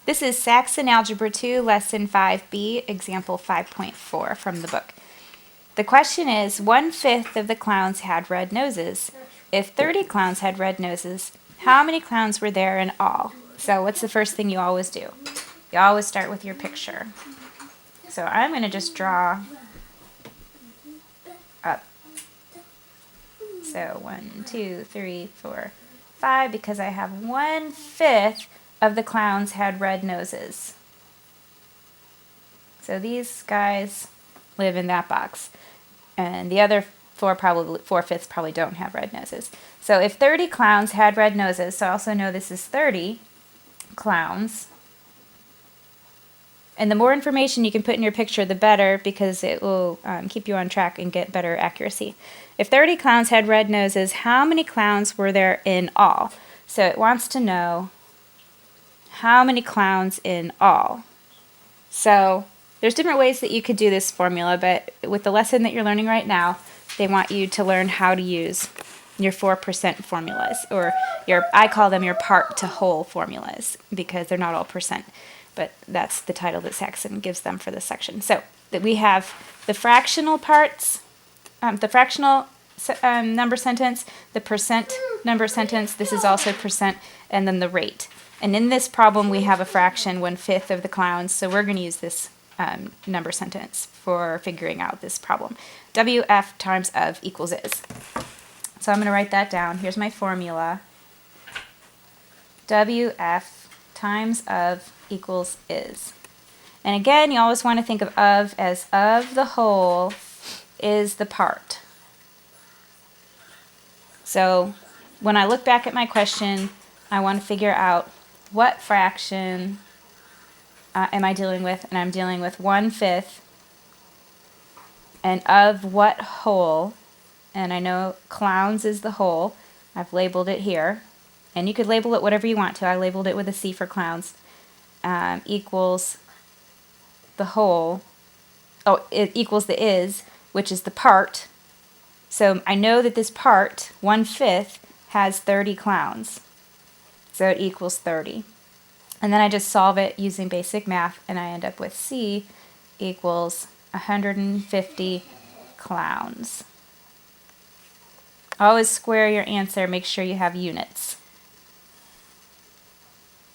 This is Saxon Algebra 2, Lesson 5B, Example 5.4 from the book. The question is, 1/5 of the clowns had red noses. If 30 clowns had red noses, how many clowns were there in all? So what's the first thing you always do? You always start with your picture. So I'm going to just draw up. So 1, 2, 3, 4, 5, because I have 1/5 of the clowns had red noses. So these guys live in that box. And the other 4/5 probably don't have red noses. So if 30 clowns had red noses, so I also know this is 30 clowns. And the more information you can put in your picture, the better, because it will keep you on track and get better accuracy. If 30 clowns had red noses, how many clowns were there in all? So it wants to know how many clowns in all. So there's different ways that you could do this formula, but with the lesson that you're learning right now, they want you to learn how to use your 4% formulas, or I call them your part to whole formulas, because they're not all percent, but that's the title that Saxon gives them for this section. So that we have the fractional parts, the fractional number sentence, the percent number sentence, this is also percent, and then the rate. And in this problem, we have a fraction, 1/5 of the clowns, so we're going to use this number sentence for figuring out this problem. WF times of equals is. So I'm going to write that down. Here's my formula. WF times of equals is. And again, you always want to think of as of the whole is the part. So when I look back at my question, I want to figure out what fraction am I dealing with, and I'm dealing with 1/5, and of what whole, and I know clowns is the whole, I've labeled it here, and you could label it whatever you want to, I labeled it with a C for clowns, equals the whole, it equals the is, which is the part, so I know that this part, 1/5, has 30 clowns, so it equals 30. And then I just solve it using basic math, and I end up with C equals 150 clowns. Always square your answer, make sure you have units.